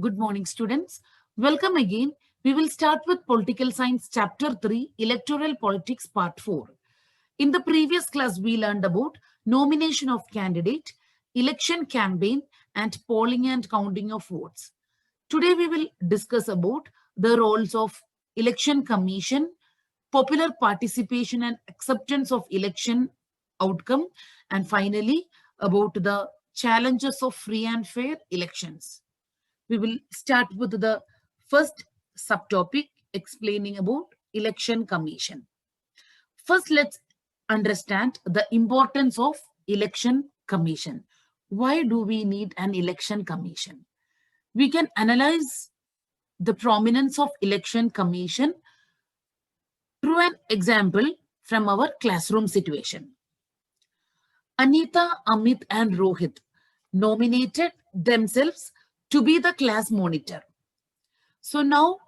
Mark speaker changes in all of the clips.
Speaker 1: Good morning, students. Welcome again. We will start with Political Science Chapter 3, Electoral Politics Part 4. In the previous class, we learned about nomination of candidate, election campaign, and polling and counting of votes. Today, we will discuss about the roles of election commission, popular participation and acceptance of election outcome, and finally, about the challenges of free and fair elections. We will start with the first subtopic explaining about election commission. First, let's understand the importance of election commission. Why do we need an election commission? We can analyze the prominence of election commission through an example from our classroom situation. Anita, Amit, and Rohit nominated themselves to be the class monitor. So now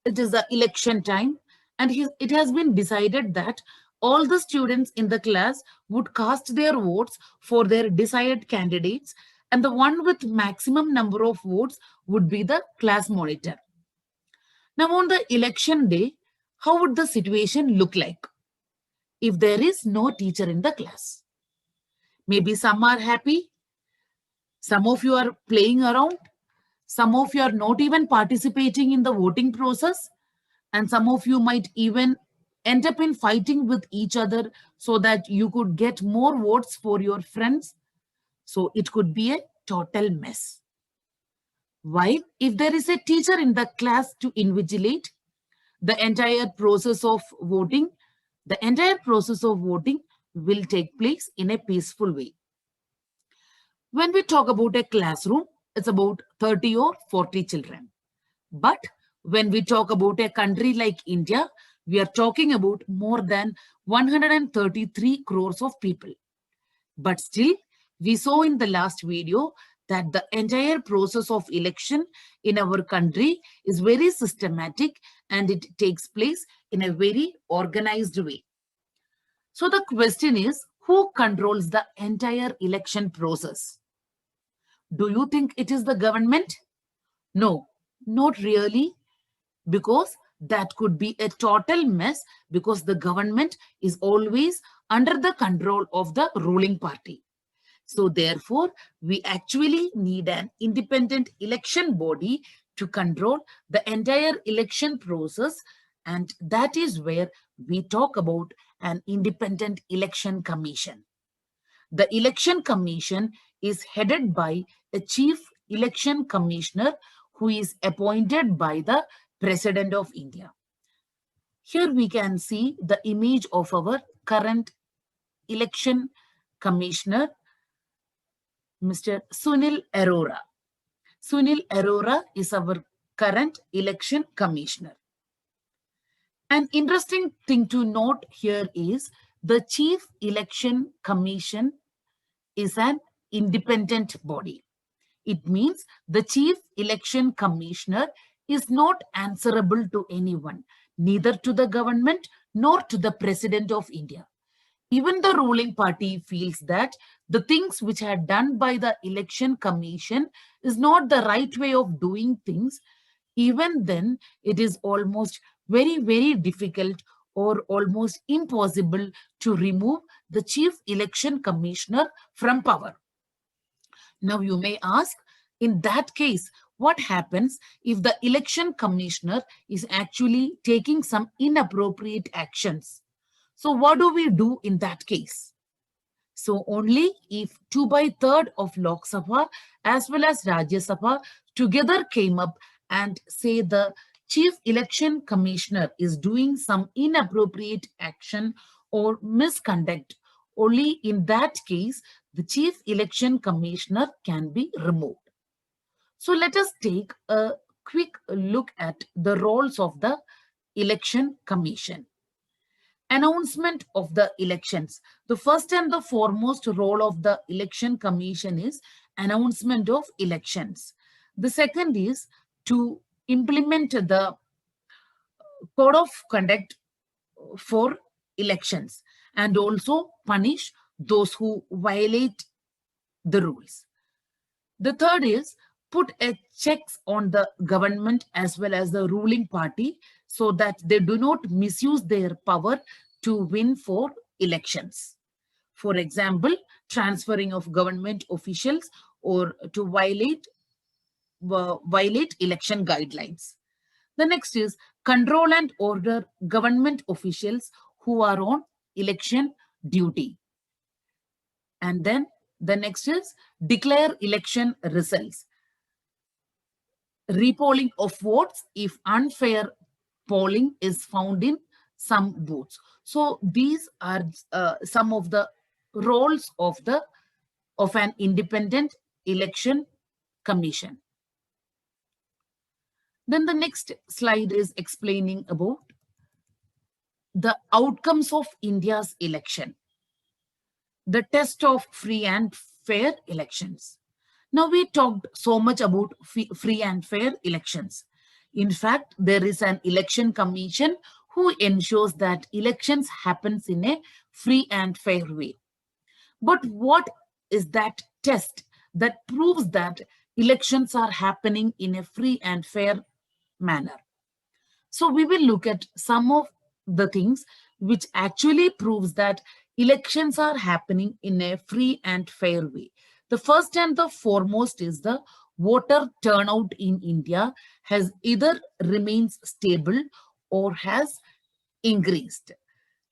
Speaker 1: it is the election time, and it has been decided that all the students in the class would cast their votes for their desired candidates, and the one with maximum number of votes would be the class monitor. Now, on the election day, how would the situation look like if there is no teacher in the class? Maybe some are happy, some of you are playing around, some of you are not even participating in the voting process, and some of you might even end up in fighting with each other so that you could get more votes for your friends. So it could be a total mess. While if there is a teacher in the class to invigilate the entire process of voting, the entire process of voting will take place in a peaceful way. When we talk about a classroom, it's about 30 or 40 children. But when we talk about a country like India, we are talking about more than 133 crores of people. But still, we saw in the last video that the entire process of election in our country is very systematic and it takes place in a very organized way. So the question is, who controls the entire election process? Do you think it is the government? No, not really, because that could be a total mess because the government is always under the control of the ruling party. So therefore, we actually need an independent election body to control the entire election process, and that is where we talk about an independent election commission. The election commission is headed by a chief election commissioner who is appointed by the President of India. Here we can see the image of our current election commissioner, Mr. Sunil Arora. Sunil Arora is our current election commissioner. An interesting thing to note here is the Chief Election Commission is an independent body. It means the Chief Election Commissioner is not answerable to anyone, neither to the government nor to the President of India. Even the ruling party feels that the things which are done by the election commission is not the right way of doing things. Even then, it is almost very, very difficult or almost impossible to remove the chief election commissioner from power. Now, you may ask, in that case, what happens if the election commissioner is actually taking some inappropriate actions? So what do we do in that case? So only if 2/3 of Lok Sabha as well as Rajya Sabha together came up and say the chief election commissioner is doing some inappropriate action or misconduct, only in that case the chief election commissioner can be removed. So let us take a quick look at the roles of the election commission. Announcement of the elections. The first and the foremost role of the election commission is announcement of elections. The second is to implement the code of conduct for elections and also punish those who violate the rules. The third is put a checks on the government as well as the ruling party so that they do not misuse their power to win for elections. For example, transferring of government officials or to violate election guidelines. The next is control and order government officials who are on election duty. And then the next is declare election results. Repolling of votes if unfair polling is found in some booths. So these are some of the roles of an independent election commission. Then the next slide is explaining about the outcomes of India's election, the test of free and fair elections. Now we talked so much about free and fair elections. In fact, there is an election commission who ensures that elections happens in a free and fair way. But what is that test that proves that elections are happening in a free and fair manner? So we will look at some of the things which actually proves that elections are happening in a free and fair way. The first and the foremost is the voter turnout in India has either remains stable or has increased.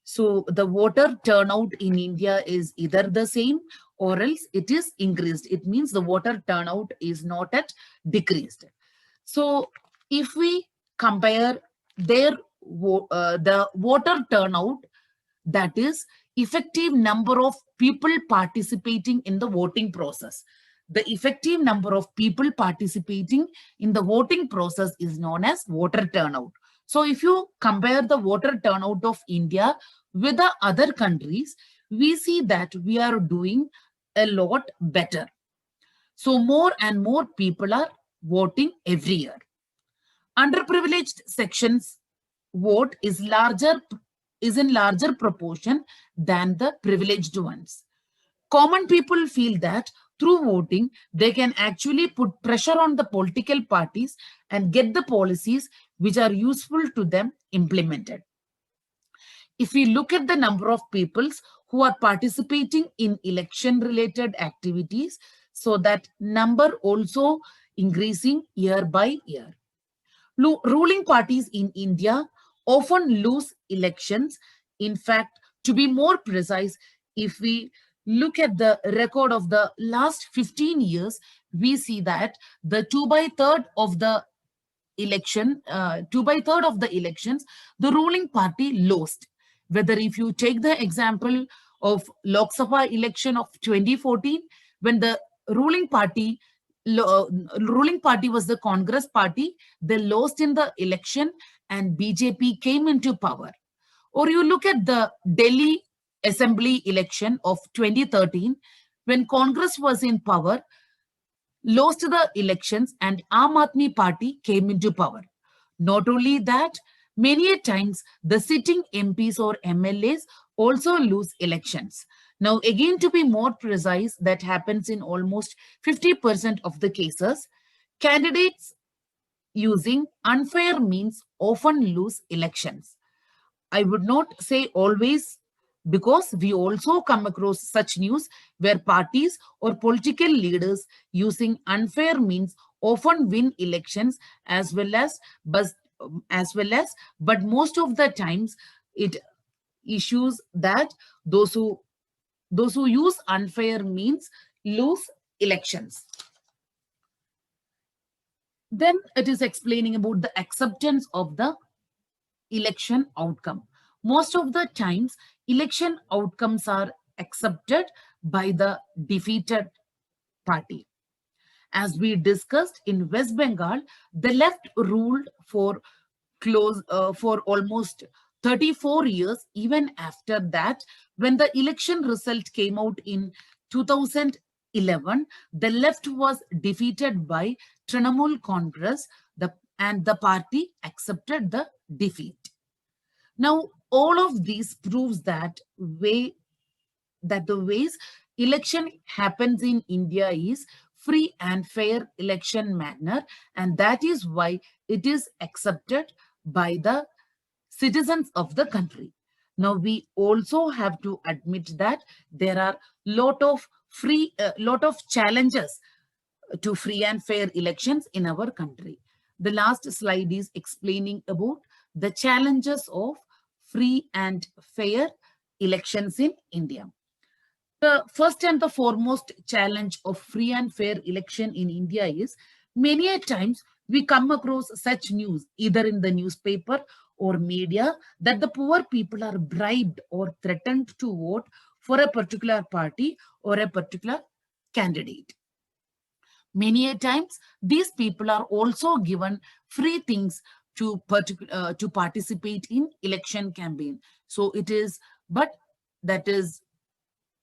Speaker 1: So the voter turnout in India is either the same or else it is increased. It means the voter turnout is not at decreased. So if we compare the voter turnout, that is effective number of people participating in the voting process. The effective number of people participating in the voting process is known as voter turnout. So if you compare the voter turnout of India with the other countries, we see that we are doing a lot better. So more and more people are voting every year. Underprivileged sections vote is in larger proportion than the privileged ones. Common people feel that through voting, they can actually put pressure on the political parties and get the policies which are useful to them implemented. If we look at the number of peoples who are participating in election-related activities, so that number also increasing year by year. Ruling parties in India often lose elections. In fact, to be more precise, if we look at the record of the last 15 years, we see that the 2/3 of the election, 2/3 of the elections, the ruling party lost. Whether if you take the example of Lok Sabha election of 2014, when the ruling party was the Congress party, they lost in the election and BJP came into power. Or you look at the Delhi Assembly election of 2013, when Congress was in power, lost the elections and Aam Aadmi Party came into power. Not only that, many a times the sitting MPs or MLAs also lose elections. Now, again, to be more precise, that happens in almost 50% of the cases. Candidates using unfair means often lose elections. I would not say always, because we also come across such news where parties or political leaders using unfair means often win elections as well as, but most of the times it issues that those who use unfair means lose elections. Then it is explaining about the acceptance of the election outcome. Most of the times, election outcomes are accepted by the defeated party. As we discussed in West Bengal, the left ruled for almost 34 years. Even after that, when the election result came out in 2011, the left was defeated by Trinamool Congress, and the party accepted the defeat. Now, all of these proves that the ways election happens in India is free and fair election manner, and that is why it is accepted by the citizens of the country. Now we also have to admit that there are lot of challenges to free and fair elections in our country. The last slide is explaining about the challenges of free and fair elections in India. The first and the foremost challenge of free and fair election in India is many a times we come across such news either in the newspaper or media that the poor people are bribed or threatened to vote for a particular party or a particular candidate. Many a times these people are also given free things to participate in election campaign. So it is, but that is,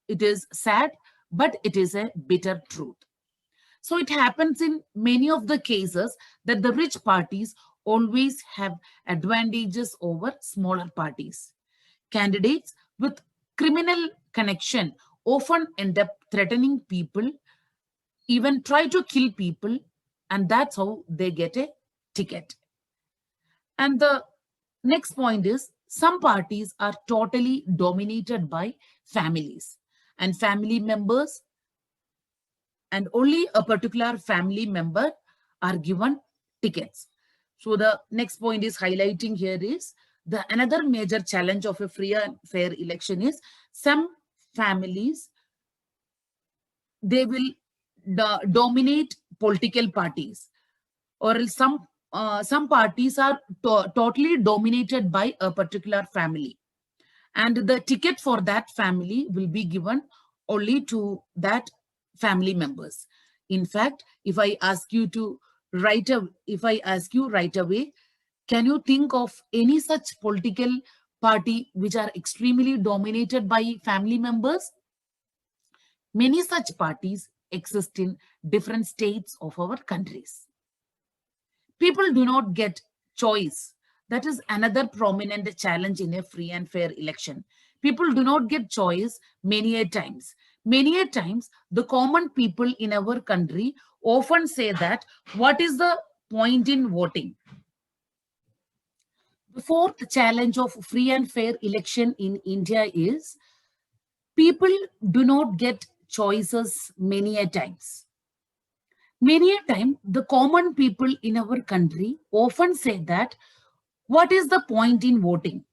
Speaker 1: it is sad, but it is a bitter truth. So it happens in many of the cases that the rich parties always have advantages over smaller parties. Candidates with criminal connection often end up threatening people, even try to kill people, and that's how they get a ticket. And the next point is some parties are totally dominated by families and family members, and only a particular family member are given tickets. So the next point is highlighting here is the another major challenge of a free and fair election is some families, they will dominate political parties, or else some parties are totally dominated by a particular family, and the ticket for that family will be given only to that family members. In fact, if I ask you right away, can you think of any such political party which are extremely dominated by family members? Many such parties exist in different states of our countries. People do not get choice. That is another prominent challenge in a free and fair election. People do not get choice many a times. Many a times, the common people in our country often say that, what is the point in voting? The fourth challenge of free and fair election in India is people do not get choices many a times. Many a time, the common people in our country often say that, what is the point in voting?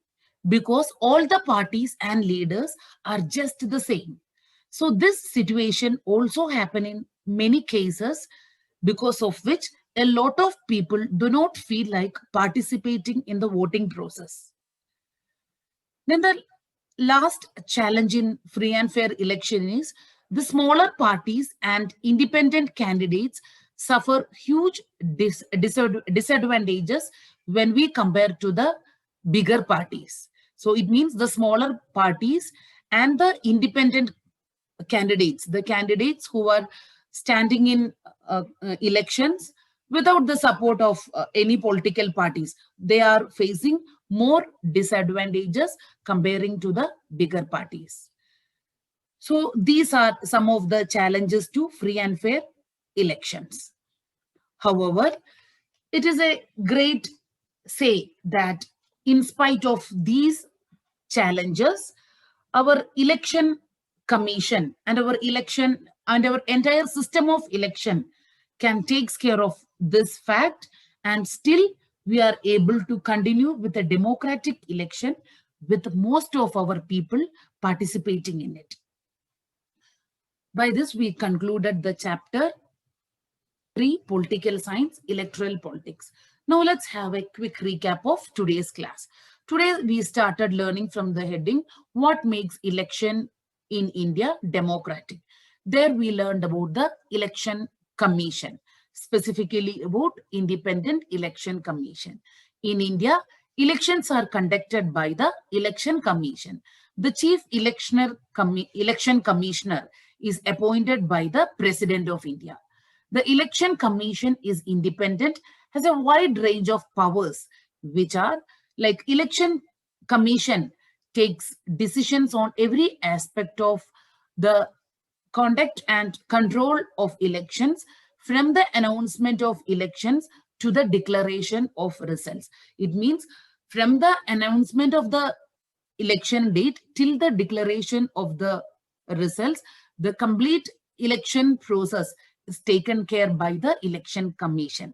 Speaker 1: Because all the parties and leaders are just the same. So this situation also happen in many cases, because of which a lot of people do not feel like participating in the voting process. Then the last challenge in free and fair election is the smaller parties and independent candidates suffer huge disadvantages when we compare to the bigger parties. So it means the smaller parties and the independent candidates, the candidates who are standing in elections without the support of any political parties, they are facing more disadvantages comparing to the bigger parties. So these are some of the challenges to free and fair elections. However, it is a great say that in spite of these challenges, our election commission and our election and our entire system of election can take care of this fact, and still we are able to continue with a democratic election with most of our people participating in it. By this, we concluded the chapter 3, Political Science, Electoral Politics. Now let's have a quick recap of today's class. Today, we started learning from the heading, what makes election in India democratic? There we learned about the election commission, specifically about Independent Election Commission. In India, elections are conducted by the Election Commission. The Chief Election Commissioner is appointed by the President of India. The Election Commission is independent, has a wide range of powers, which are like Election Commission takes decisions on every aspect of the conduct and control of elections from the announcement of elections to the declaration of results. It means from the announcement of the election date till the declaration of the results, the complete election process is taken care by the Election Commission.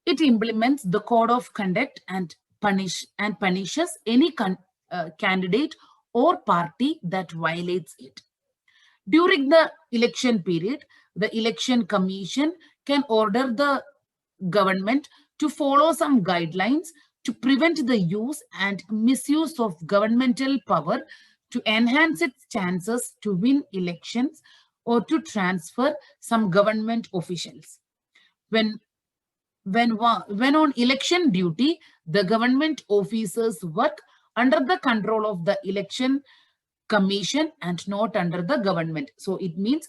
Speaker 1: It implements the code of conduct and punishes any candidate or party that violates it. During the election period, the Election Commission can order the government to follow some guidelines to prevent the use and misuse of governmental power to enhance its chances to win elections or to transfer some government officials. When on election duty, the government officers work under the control of the Election Commission and not under the government. So it means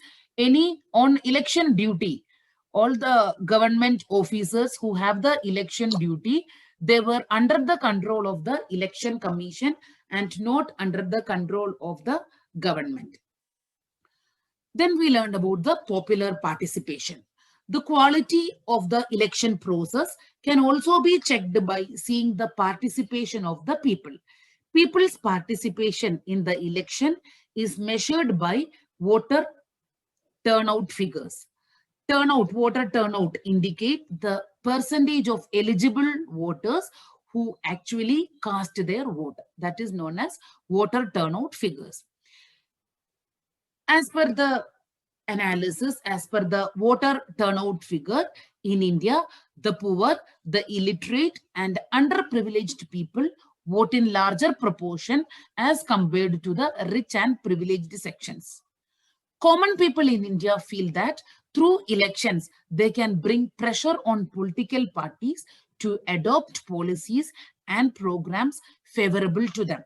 Speaker 1: on election duty, all the government officers who have the election duty, they were under the control of the Election Commission and not under the control of the government. Then we learned about the popular participation. The quality of the election process can also be checked by seeing the participation of the people. People's participation in the election is measured by voter turnout figures. Voter turnout indicate the percentage of eligible voters who actually cast their vote. That is known as voter turnout figures. As per the analysis, as per the voter turnout figure in India, the poor, the illiterate and underprivileged people vote in larger proportion as compared to the rich and privileged sections. Common people in India feel that through elections, they can bring pressure on political parties to adopt policies and programs favorable to them.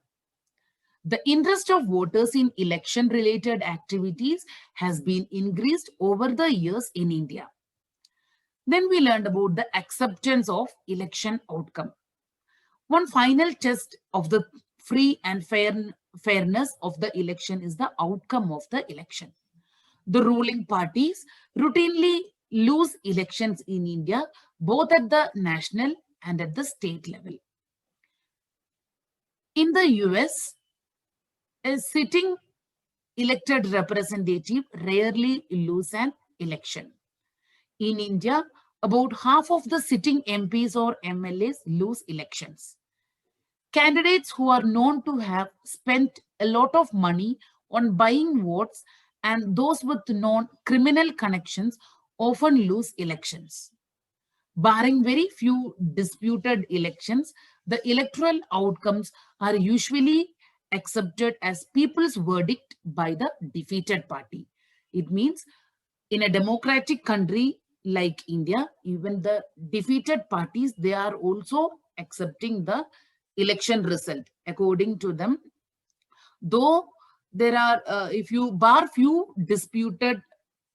Speaker 1: The interest of voters in election-related activities has been increased over the years in India. Then we learned about the acceptance of election outcome. One final test of the free and fairness of the election is the outcome of the election. The ruling parties routinely lose elections in India, both at the national and at the state level. In the US, a sitting elected representative rarely loses an election. In India, about half of the sitting MPs or MLAs lose elections. Candidates who are known to have spent a lot of money on buying votes and those with known criminal connections often lose elections. Barring very few disputed elections, the electoral outcomes are usually accepted as people's verdict by the defeated party. It means in a democratic country like India, even the defeated parties, they are also accepting the election result according to them. Though there are, if you bar few disputed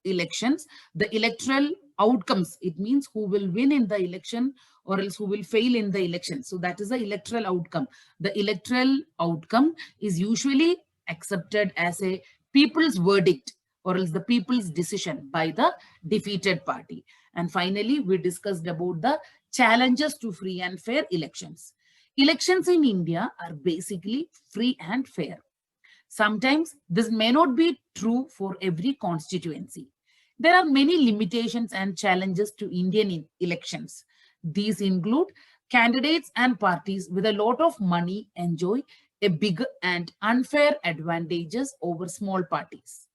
Speaker 1: elections, the electoral outcomes, it means who will win in the election or else who will fail in the election. So that is the electoral outcome. The electoral outcome is usually accepted as a people's verdict or else the people's decision by the defeated party. And finally, we discussed about the challenges to free and fair elections. Elections in India are basically free and fair. Sometimes this may not be true for every constituency. There are many limitations and challenges to Indian elections. These include candidates and parties with a lot of money enjoy a big and unfair advantages over small parties.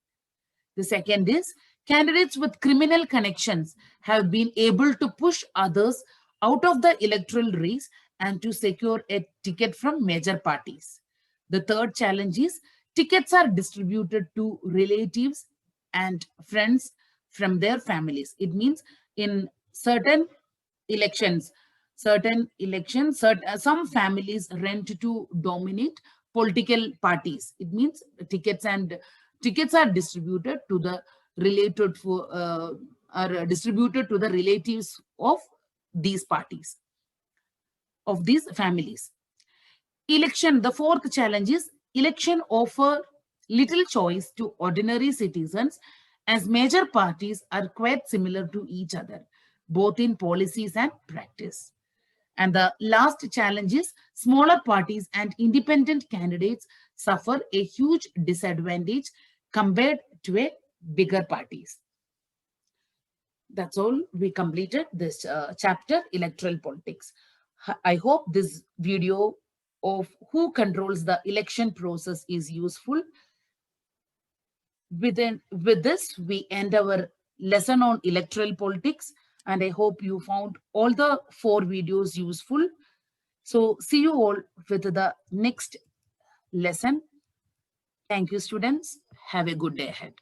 Speaker 1: The second is candidates with criminal connections have been able to push others out of the electoral race and to secure a ticket from major parties. The third challenge is tickets are distributed to relatives and friends from their families. It means in certain elections, some families rent to dominate political parties. It means tickets are distributed to the relatives of these parties, of these families. The fourth challenge is election offer little choice to ordinary citizens, as major parties are quite similar to each other, both in policies and practice. And the last challenge is smaller parties and independent candidates suffer a huge disadvantage compared to a bigger parties. That's all. We completed this chapter, electoral politics. I hope this video of who controls the election process is useful. With this, we end our lesson on electoral politics, and I hope you found all the 4 videos useful. So see you all with the next lesson. Thank you, students. Have a good day ahead.